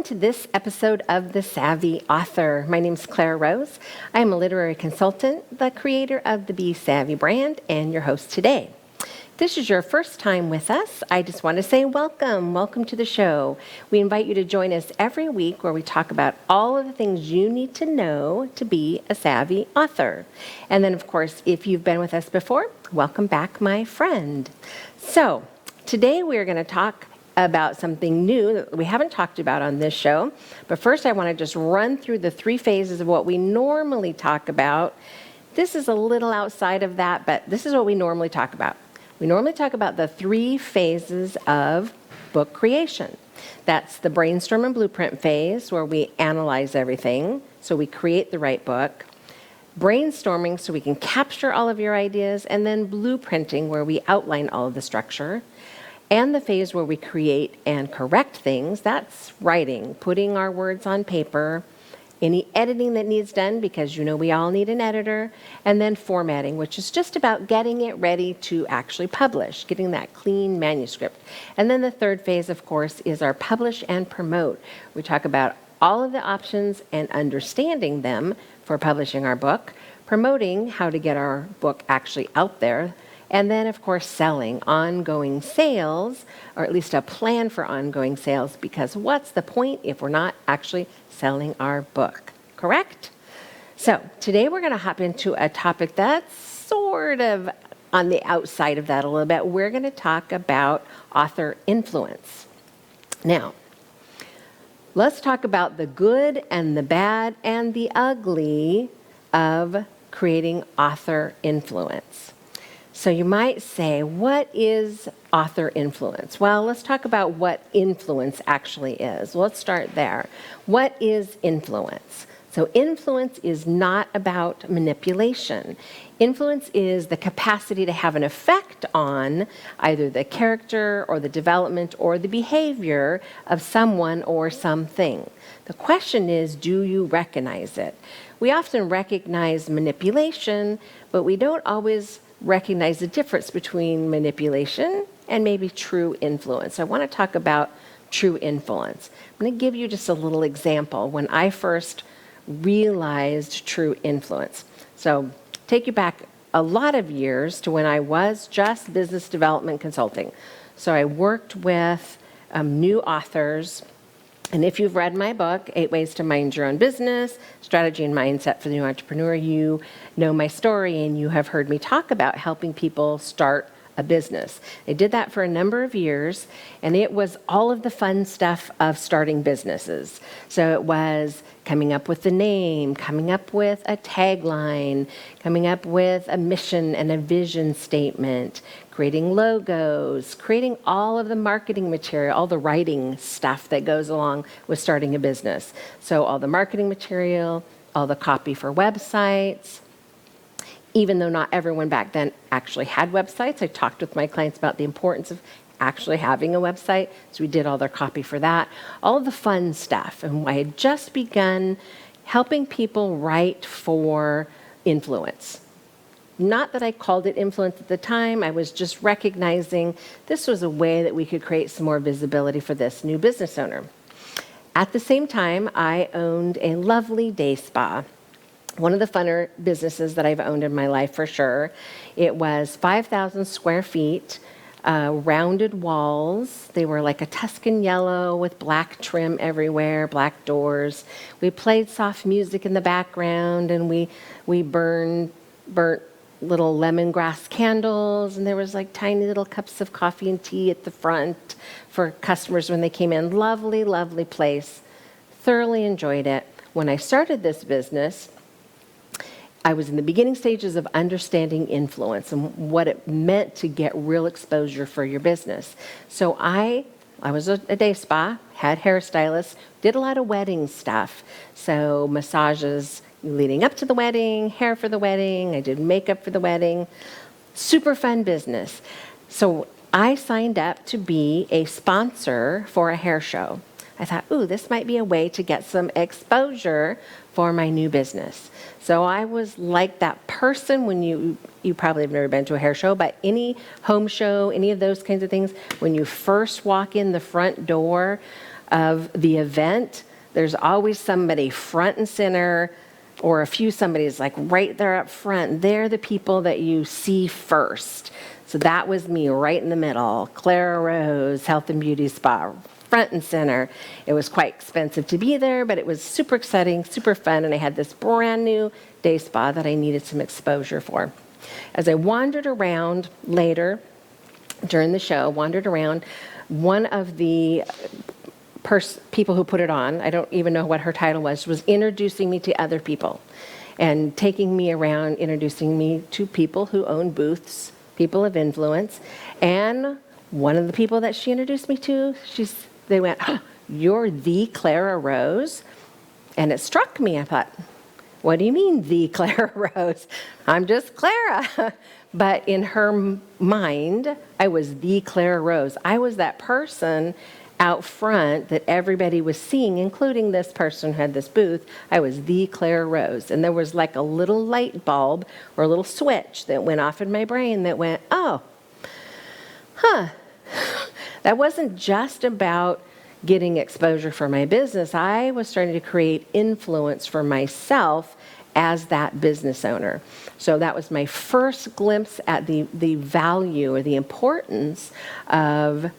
to this episode of The Savvy Author. My name is Clara Rose. I am a literary consultant, the creator of the Be Savvy brand, and your host today. If this is your first time with us, I just want to say welcome. Welcome to the show. We invite you to join us every week where we talk about all of the things you need to know to be a savvy author. And then, of course, if you've been with us before, welcome back, my friend. So today we're going to talk about something new that we haven't talked about on this show. But first, I want to just run through the three phases of what we normally talk about. This is a little outside of that, but this is what we normally talk about. We normally talk about the three phases of book creation. That's the brainstorm and blueprint phase, where we analyze everything, so we create the right book. Brainstorming, so we can capture all of your ideas, and then blueprinting, where we outline all of the structure. And the phase where we create and correct things, that's writing, putting our words on paper, any editing that needs done, because you know we all need an editor, and then formatting, which is just about getting it ready to actually publish, getting that clean manuscript. And then the third phase, of course, is our publish and promote. We talk about all of the options and understanding them for publishing our book, promoting how to get our book actually out there, and then, of course, selling, ongoing sales, or at least a plan for ongoing sales, because what's the point if we're not actually selling our book, correct? So today we're going to hop into a topic that's sort of on the outside of that a little bit. We're going to talk about author influence. Now, let's talk about the good and the bad and the ugly of creating author influence. So you might say, what is author influence? Well, let's talk about what influence actually is. Let's start there. What is influence? So influence is not about manipulation. Influence is the capacity to have an effect on either the character or the development or the behavior of someone or something. The question is, do you recognize it? We often recognize manipulation, but we don't always recognize the difference between manipulation and maybe true influence. I want to talk about true influence. I'm going to give you just a little example when I first realized true influence. So take you back a lot of years to when I was just business development consulting. So I worked with new authors. And if you've read my book, 8 Ways to Mind Your Own Business, Strategy and Mindset for the New Entrepreneur, you know my story and you have heard me talk about helping people start a business. I did that for a number of years, and it was all of the fun stuff of starting businesses. So it was coming up with the name, coming up with a tagline, coming up with a mission and a vision statement, creating logos, creating all of the marketing material, all the writing stuff that goes along with starting a business. So all the marketing material, all the copy for websites. Even though not everyone back then actually had websites, I talked with my clients about the importance of actually having a website. So we did all their copy for that, all of the fun stuff. And I had just begun helping people write for influence. Not that I called it influence at the time, I was just recognizing this was a way that we could create some more visibility for this new business owner. At the same time, I owned a lovely day spa. One of the funner businesses that I've owned in my life for sure. It was 5,000 square feet, rounded walls. They were like a Tuscan yellow with black trim everywhere, black doors. We played soft music in the background, and we burnt little lemongrass candles, and there was like tiny little cups of coffee and tea at the front for customers when they came in. Lovely, lovely place. Thoroughly enjoyed it. When I started this business, I was in the beginning stages of understanding influence and what it meant to get real exposure for your business. So I was a day spa, had hairstylists, did a lot of wedding stuff. So massages leading up to the wedding, hair for the wedding, I did makeup for the wedding. Super fun business. So I signed up to be a sponsor for a hair show. I thought, ooh, this might be a way to get some exposure for my new business. So I was like that person when you probably have never been to a hair show, but any home show, any of those kinds of things, when you first walk in the front door, of the event, there's always somebody front and center, or a few somebody's like right there up front. They're the people that you see first. So that was me right in the middle. Clara Rose, Health and Beauty Spa, front and center. It was quite expensive to be there, but it was super exciting, super fun, and I had this brand new day spa that I needed some exposure for. As I wandered around later, during the show, one of the people who put it on, I don't even know what her title was introducing me to other people and taking me around, introducing me to people who own booths, people of influence. And one of the people that she introduced me to, they went, oh, "You're the Clara Rose?" And it struck me. I thought, what do you mean, the Clara Rose? I'm just Clara. But in her mind, I was the Clara Rose. I was that person out front that everybody was seeing, including this person who had this booth. I was the Clara Rose. And there was like a little light bulb or a little switch that went off in my brain that went, oh, that wasn't just about getting exposure for my business. I was starting to create influence for myself as that business owner. So that was my first glimpse at the value or the importance of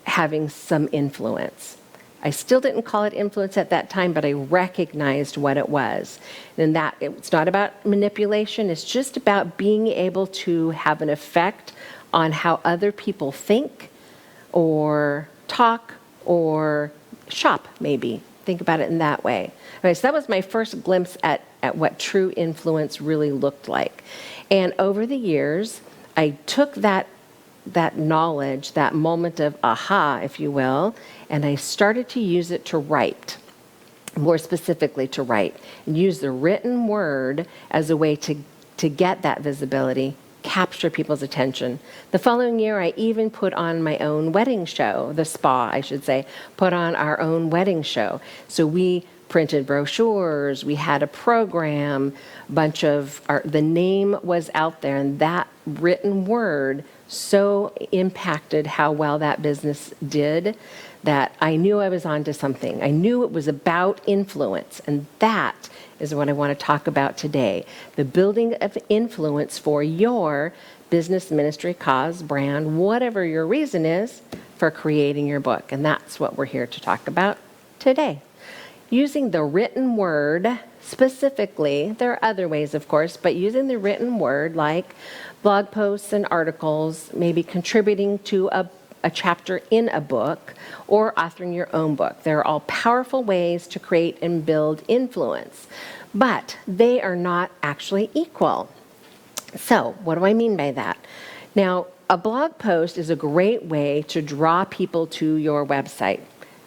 having some influence. I still didn't call it influence at that time, but I recognized what it was. And that it's not about manipulation, it's just about being able to have an effect on how other people think or talk or shop, maybe. Think about it in that way. Okay, so that was my first glimpse at what true influence really looked like. And over the years, I took that knowledge, that moment of aha, if you will, and I started to use it to write, more specifically to write, and use the written word as a way to get that visibility, capture people's attention. The following year, I even put on my own wedding show, the spa, I should say, put on our own wedding show. So we printed brochures, we had a program, the name was out there, and that written word so impacted how well that business did that I knew I was onto something. I knew it was about influence, and that is what I want to talk about today. The building of influence for your business, ministry, cause, brand, whatever your reason is for creating your book. And that's what we're here to talk about today. Using the written word specifically, there are other ways, of course, but using the written word like blog posts and articles, maybe contributing to a chapter in a book, or authoring your own book. They're all powerful ways to create and build influence, but they are not actually equal. So what do I mean by that? Now, a blog post is a great way to draw people to your website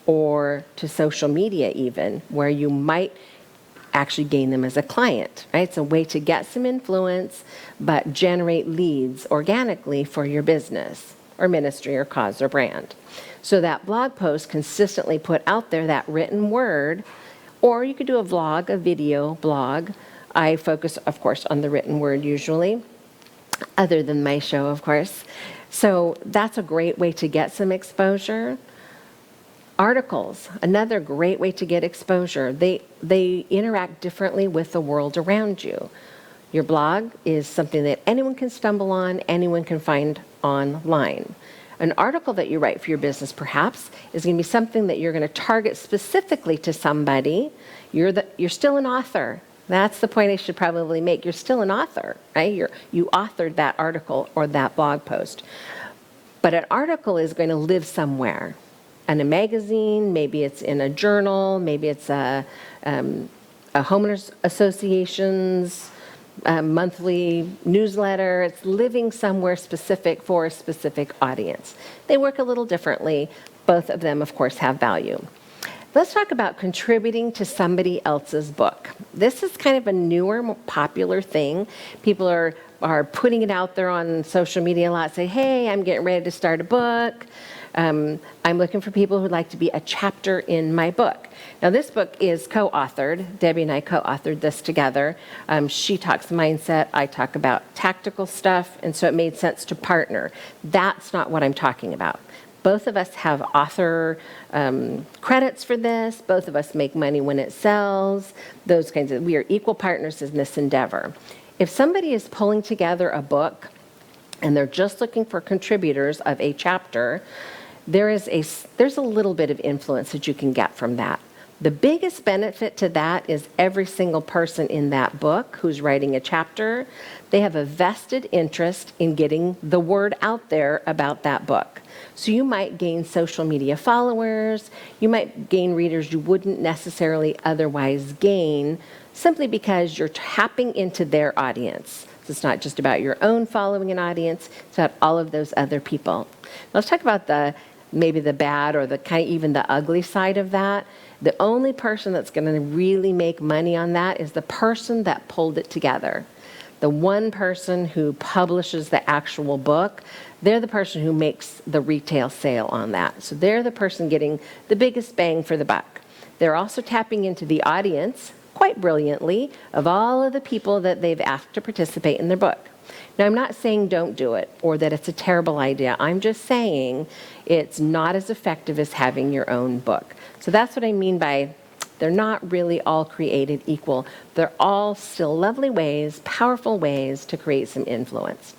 or to social media even, where you might actually gain them as a client, right? It's a way to get some influence, but generate leads organically for your business or ministry or cause or brand. So that blog post consistently put out there that written word, or you could do a vlog, a video blog. I focus, of course, on the written word usually, other than my show, of course. So that's a great way to get some exposure. Articles, another great way to get exposure. They interact differently with the world around you. Your blog is something that anyone can stumble on, anyone can find online. An article that you write for your business, perhaps, is going to be something that you're going to target specifically to somebody. You're still an author. That's the point I should probably make. You're still an author, right? You authored that article or that blog post. But an article is going to live somewhere. In a magazine, maybe it's in a journal, maybe it's a homeowners association's monthly newsletter. It's living somewhere specific for a specific audience. They work a little differently. Both of them, of course, have value. Let's talk about contributing to somebody else's book. This is kind of a newer, more popular thing. People are putting it out there on social media a lot, say, hey, I'm getting ready to start a book. I'm looking for people who'd like to be a chapter in my book. Now, this book is co-authored. Debbie and I co-authored this together. She talks mindset. I talk about tactical stuff. And so it made sense to partner. That's not what I'm talking about. Both of us have author credits for this. Both of us make money when it sells. Those kinds of, we are equal partners in this endeavor. If somebody is pulling together a book and they're just looking for contributors of a chapter, there's a little bit of influence that you can get from that. The biggest benefit to that is every single person in that book who's writing a chapter, they have a vested interest in getting the word out there about that book. So you might gain social media followers, you might gain readers you wouldn't necessarily otherwise gain simply because you're tapping into their audience. So it's not just about your own following an audience, it's about all of those other people. Let's talk about maybe the bad or even the ugly side of that. The only person that's going to really make money on that is the person that pulled it together. The one person who publishes the actual book, they're the person who makes the retail sale on that. So they're the person getting the biggest bang for the buck. They're also tapping into the audience quite brilliantly of all of the people that they've asked to participate in their book. Now, I'm not saying don't do it or that it's a terrible idea. I'm just saying it's not as effective as having your own book. So that's what I mean by they're not really all created equal. They're all still lovely ways, powerful ways to create some influence.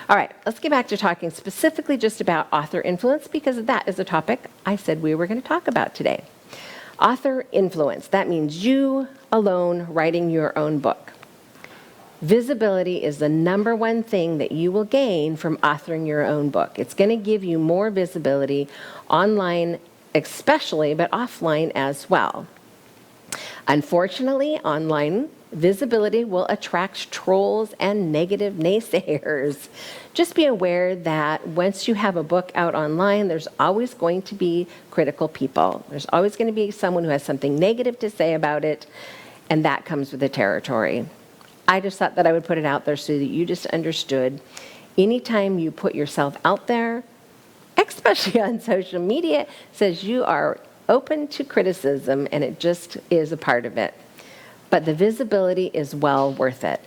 All right, let's get back to talking specifically just about author influence because that is a topic I said we were going to talk about today. Author influence, that means you alone writing your own book. Visibility is the number one thing that you will gain from authoring your own book. It's going to give you more visibility online especially, but offline as well. Unfortunately, online visibility will attract trolls and negative naysayers. Just be aware that once you have a book out online, there's always going to be critical people. There's always going to be someone who has something negative to say about it, and that comes with the territory. I just thought that I would put it out there so that you just understood anytime you put yourself out there, especially on social media, says you are open to criticism, and it just is a part of it. But the visibility is well worth it.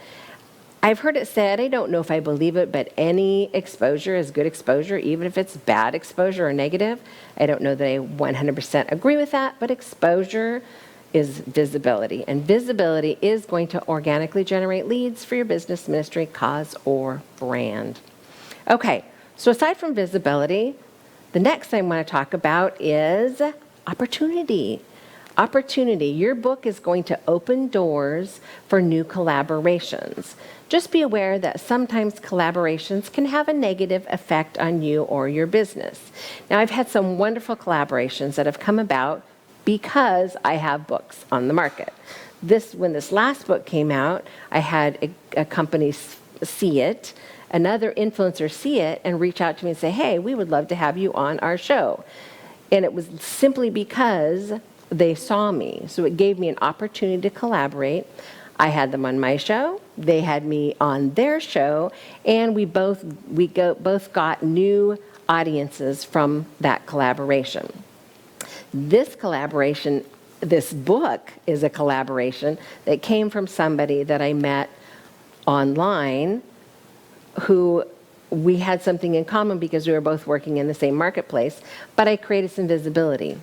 I've heard it said, I don't know if I believe it, but any exposure is good exposure, even if it's bad exposure or negative. I don't know that I 100% agree with that, but exposure is visibility. And visibility is going to organically generate leads for your business, ministry, cause, or brand. Okay, so aside from visibility, the next thing I want to talk about is opportunity. Opportunity. Your book is going to open doors for new collaborations. Just be aware that sometimes collaborations can have a negative effect on you or your business. Now, I've had some wonderful collaborations that have come about because I have books on the market. When this last book came out, I had a company see it, another influencer see it, and reach out to me and say, hey, we would love to have you on our show. And it was simply because they saw me. So it gave me an opportunity to collaborate. I had them on my show, they had me on their show, and we both got new audiences from that collaboration. This collaboration, this book is a collaboration that came from somebody that I met online who we had something in common because we were both working in the same marketplace, but I created some visibility.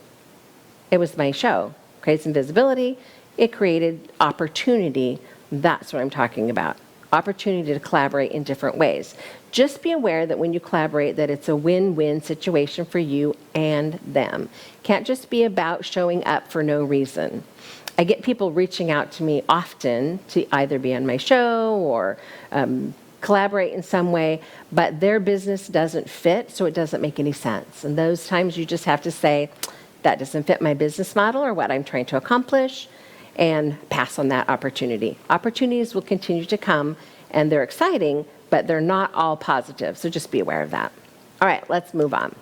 It was my show. Created some visibility. It created opportunity. That's what I'm talking about. Opportunity to collaborate in different ways. Just be aware that when you collaborate that it's a win-win situation for you and them. Can't just be about showing up for no reason. I get people reaching out to me often to either be on my show or collaborate in some way, but their business doesn't fit, so it doesn't make any sense. And those times you just have to say, that doesn't fit my business model or what I'm trying to accomplish, and pass on that opportunity. Opportunities will continue to come, and they're exciting, but they're not all positive, so just be aware of that. All right, let's move on.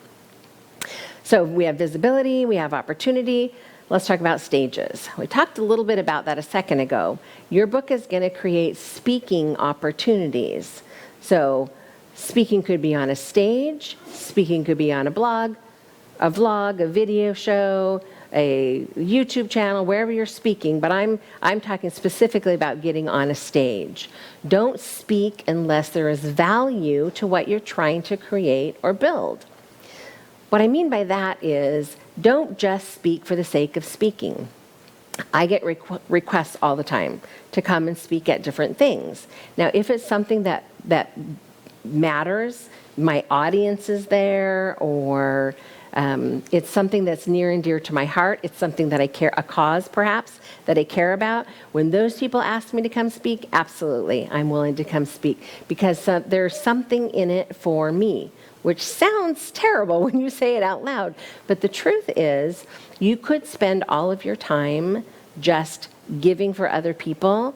So we have visibility, we have opportunity. Let's talk about stages. We talked a little bit about that a second ago. Your book is going to create speaking opportunities. So speaking could be on a stage, speaking could be on a blog, a vlog, a video show, a YouTube channel, wherever you're speaking, but I'm talking specifically about getting on a stage. Don't speak unless there is value to what you're trying to create or build. What I mean by that is don't just speak for the sake of speaking. I get requests all the time to come and speak at different things. Now, if it's something that matters, my audience is there, or it's something that's near and dear to my heart, it's something that I care, a cause perhaps, that I care about. When those people ask me to come speak, absolutely, I'm willing to come speak because there's something in it for me, which sounds terrible when you say it out loud. But the truth is, you could spend all of your time just giving for other people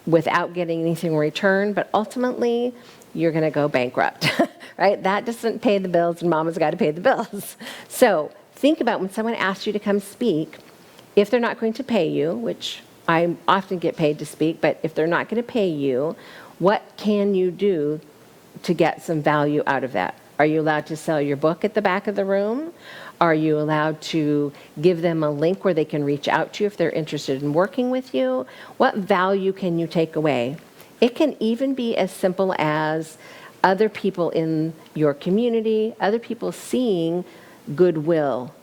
without getting anything in return, but ultimately, you're going to go bankrupt, right? That doesn't pay the bills, and mama's got to pay the bills. So think about when someone asks you to come speak, if they're not going to pay you, which I often get paid to speak, but if they're not going to pay you, what can you do to get some value out of that? Are you allowed to sell your book at the back of the room? Are you allowed to give them a link where they can reach out to you if they're interested in working with you? What value can you take away? It can even be as simple as other people in your community, other people seeing goodwill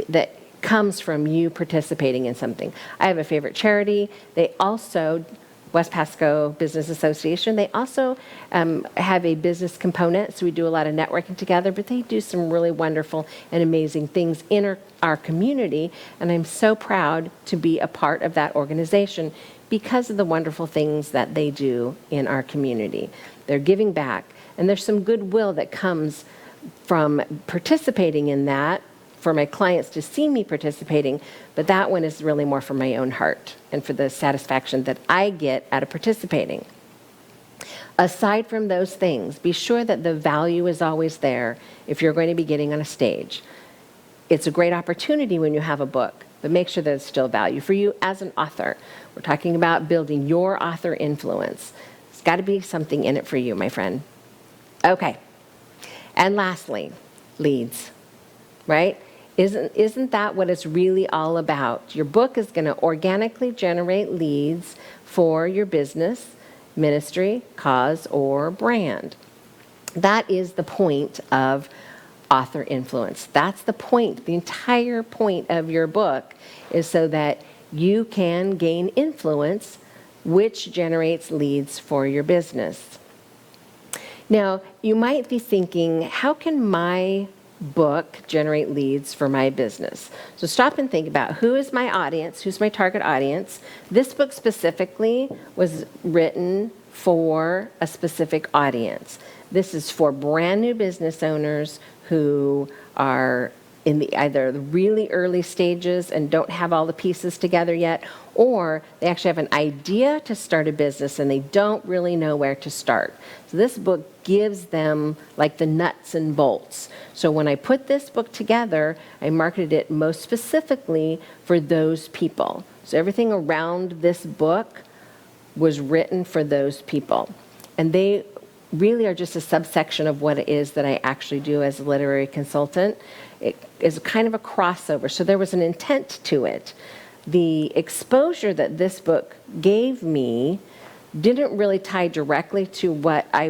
that comes from you participating in something. I have a favorite charity. They also, West Pasco Business Association, they also have a business component, so we do a lot of networking together, but they do some really wonderful and amazing things in our community, and I'm so proud to be a part of that organization because of the wonderful things that they do in our community. They're giving back, and there's some goodwill that comes from participating in that, for my clients to see me participating, but that one is really more for my own heart and for the satisfaction that I get out of participating. Aside from those things, be sure that the value is always there if you're going to be getting on a stage. It's a great opportunity when you have a book, but make sure that it's still value for you as an author. We're talking about building your author influence. It's got to be something in it for you, my friend. Okay. And lastly, leads, right? Isn't that what it's really all about? Your book is going to organically generate leads for your business, ministry, cause, or brand. That is the point of author influence. That's the point. The entire point of your book is so that you can gain influence, which generates leads for your business. Now, you might be thinking, how can my book generate leads for my business? So stop and think about who is my audience, who's my target audience. This book specifically was written for a specific audience. This is for brand new business owners who are in either the really early stages and don't have all the pieces together yet, or they actually have an idea to start a business and they don't really know where to start. So this book gives them like the nuts and bolts. So when I put this book together, I marketed it most specifically for those people. So everything around this book was written for those people. And they really are just a subsection of what it is that I actually do as a literary consultant. It is kind of a crossover, so there was an intent to it. The exposure that this book gave me didn't really tie directly to what I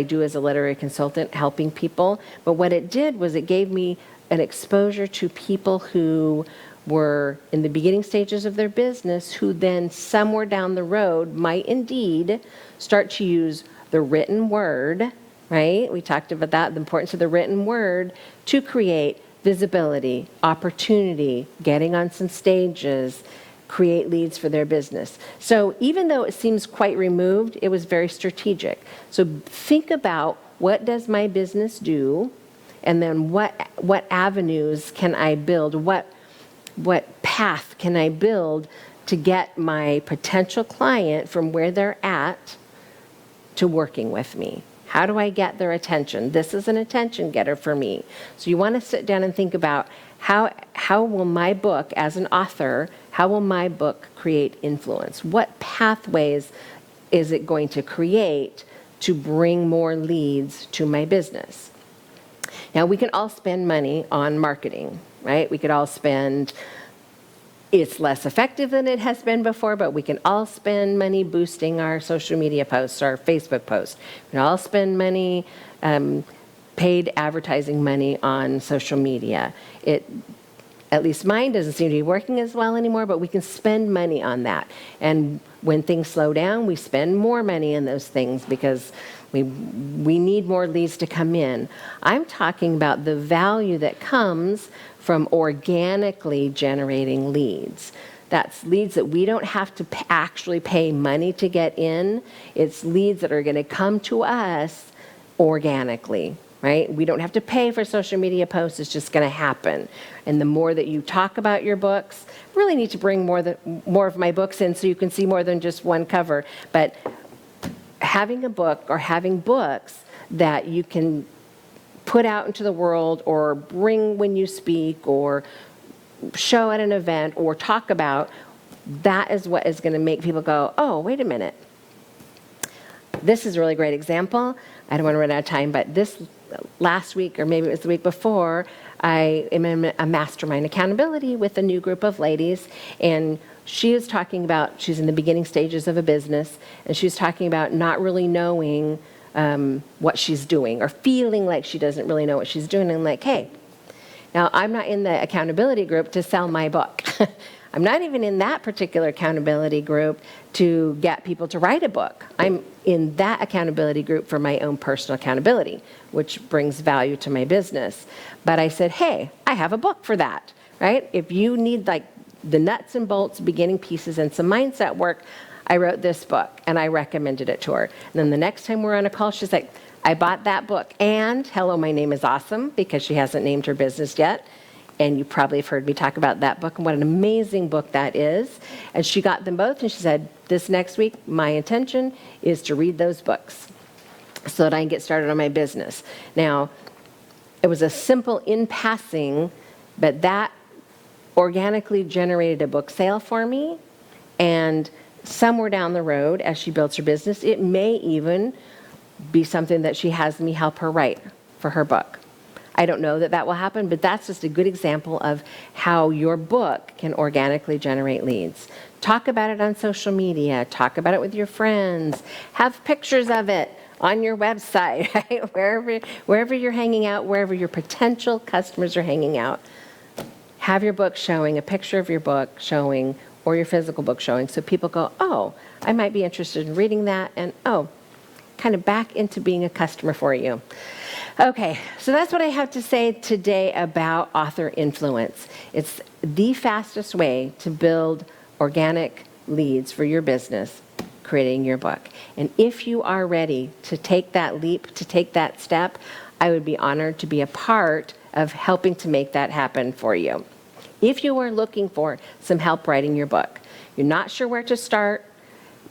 do as a literary consultant, helping people, but what it did was it gave me an exposure to people who were in the beginning stages of their business, who then somewhere down the road might indeed start to use the written word, right? We talked about that, the importance of the written word to create visibility, opportunity, getting on some stages, create leads for their business. So even though it seems quite removed, it was very strategic. So think about, what does my business do? And then what avenues can I build? What path can I build to get my potential client from where they're at to working with me? How do I get their attention? This is an attention getter for me. So you want to sit down and think about how will my book, as an author, how will my book create influence? What pathways is it going to create to bring more leads to my business? Now, we can all spend money on marketing, right? We could all spend, it's less effective than it has been before, but we can all spend money boosting our social media posts, our Facebook posts. We can all spend money paid advertising money on social media. At least mine doesn't seem to be working as well anymore, but we can spend money on that. And when things slow down, we spend more money in those things because we need more leads to come in. I'm talking about the value that comes from organically generating leads. That's leads that we don't have to actually pay money to get in. It's leads that are going to come to us organically. Right? We don't have to pay for social media posts. It's just going to happen. And the more that you talk about your books, I really need to bring more of my books in so you can see more than just one cover. But having a book or having books that you can put out into the world or bring when you speak or show at an event or talk about, that is what is going to make people go, oh, wait a minute. This is a really great example. I don't want to run out of time, but this last week, or maybe it was the week before, I am in a mastermind accountability with a new group of ladies, and she is talking about, she's in the beginning stages of a business, and she's talking about not really knowing what she's doing or feeling like she doesn't really know what she's doing. And I'm like, hey, now I'm not in the accountability group to sell my book. I'm not even in that particular accountability group to get people to write a book. I'm in that accountability group for my own personal accountability, which brings value to my business. But I said, hey, I have a book for that, right? If you need like the nuts and bolts, beginning pieces, and some mindset work, I wrote this book and I recommended it to her. And then the next time we're on a call, she's like, I bought that book and Hello, My Name is Awesome, because she hasn't named her business yet. And you probably have heard me talk about that book and what an amazing book that is. And she got them both and she said, this next week, my intention is to read those books so that I can get started on my business. Now, it was a simple in passing, but that organically generated a book sale for me. And somewhere down the road, as she builds her business, it may even be something that she has me help her write for her book. I don't know that that will happen, but that's just a good example of how your book can organically generate leads. Talk about it on social media. Talk about it with your friends. Have pictures of it on your website, right? Wherever you're hanging out, wherever your potential customers are hanging out. Have your book showing, a picture of your book showing, or your physical book showing, so people go, oh, I might be interested in reading that, and oh, kind of back into being a customer for you. Okay, so that's what I have to say today about author influence. It's the fastest way to build organic leads for your business, creating your book. And if you are ready to take that leap, to take that step, I would be honored to be a part of helping to make that happen for you. If you are looking for some help writing your book, you're not sure where to start,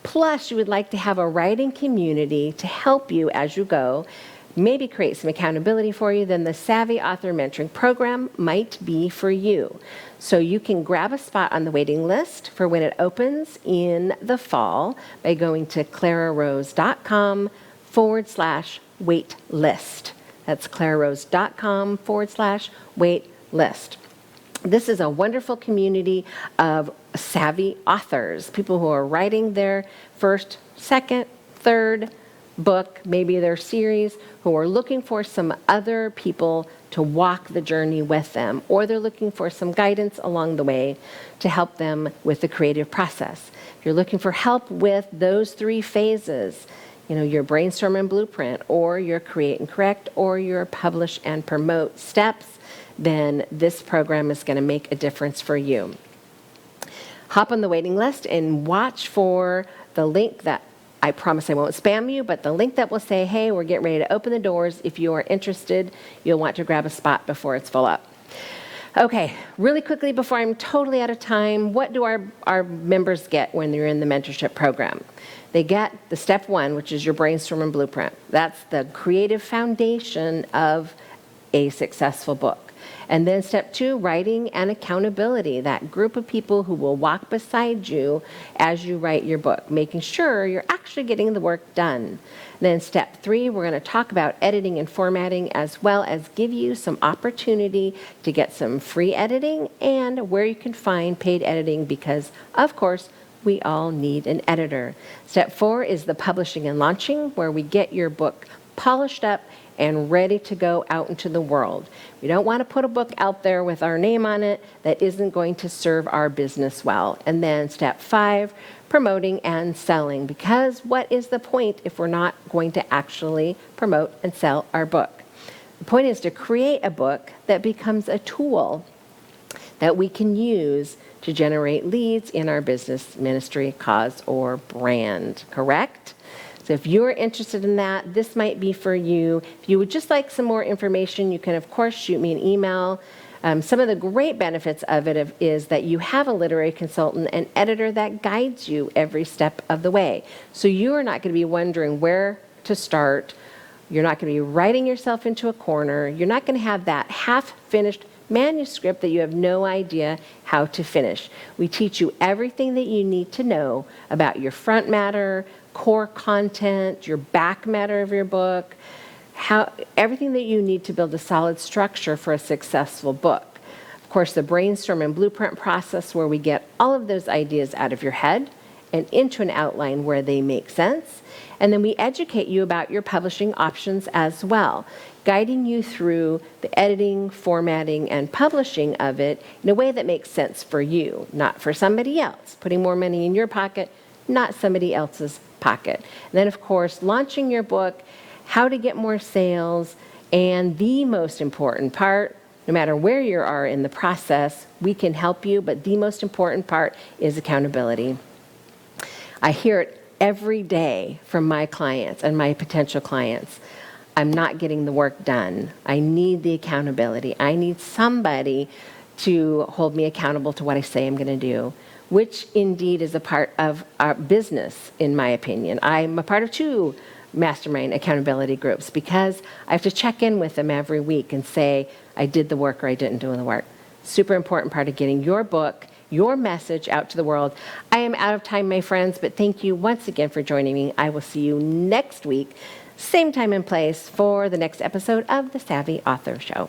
plus you would like to have a writing community to help you as you go, maybe create some accountability for you, then the Savvy Author Mentoring Program might be for you. So you can grab a spot on the waiting list for when it opens in the fall by going to clararose.com/wait list. That's clararose.com/wait list. This is a wonderful community of savvy authors, people who are writing their first, second, third book, maybe their series, who are looking for some other people to walk the journey with them, or they're looking for some guidance along the way to help them with the creative process. If you're looking for help with those three phases, your brainstorm and blueprint, or your create and correct, or your publish and promote steps, then this program is going to make a difference for you. Hop on the waiting list and watch for the link that I promise I won't spam you, but the link that will say, hey, we're getting ready to open the doors. If you are interested, you'll want to grab a spot before it's full up. Okay, really quickly before I'm totally out of time, what do our members get when they're in the mentorship program? They get the step one, which is your brainstorm and blueprint. That's the creative foundation of a successful book. And then step two, writing and accountability, that group of people who will walk beside you as you write your book, making sure you're actually getting the work done. Then step three, we're going to talk about editing and formatting, as well as give you some opportunity to get some free editing and where you can find paid editing, because of course, we all need an editor. Step four is the publishing and launching, where we get your book polished up and ready to go out into the world. We don't want to put a book out there with our name on it that isn't going to serve our business well. And then step 5, promoting and selling. Because what is the point if we're not going to actually promote and sell our book? The point is to create a book that becomes a tool that we can use to generate leads in our business, ministry, cause, or brand, correct? So if you're interested in that, this might be for you. If you would just like some more information, you can, of course, shoot me an email. Some of the great benefits of it is that you have a literary consultant and editor that guides you every step of the way. So you are not going to be wondering where to start. You're not going to be writing yourself into a corner. You're not going to have that half-finished manuscript that you have no idea how to finish. We teach you everything that you need to know about your front matter, core content, your back matter of your book, everything that you need to build a solid structure for a successful book. Of course, the brainstorm and blueprint process where we get all of those ideas out of your head and into an outline where they make sense. And then we educate you about your publishing options as well, guiding you through the editing, formatting, and publishing of it in a way that makes sense for you, not for somebody else, putting more money in your pocket, not somebody else's pocket. And then, of course, launching your book, how to get more sales, and the most important part, no matter where you are in the process, we can help you, but the most important part is accountability. I hear it every day from my clients and my potential clients. I'm not getting the work done. I need the accountability. I need somebody to hold me accountable to what I say I'm going to do, which indeed is a part of our business, in my opinion. I'm a part of 2 mastermind accountability groups because I have to check in with them every week and say, I did the work or I didn't do the work. Super important part of getting your book, your message out to the world. I am out of time, my friends, but thank you once again for joining me. I will see you next week, same time and place, for the next episode of the Savvy Author Show.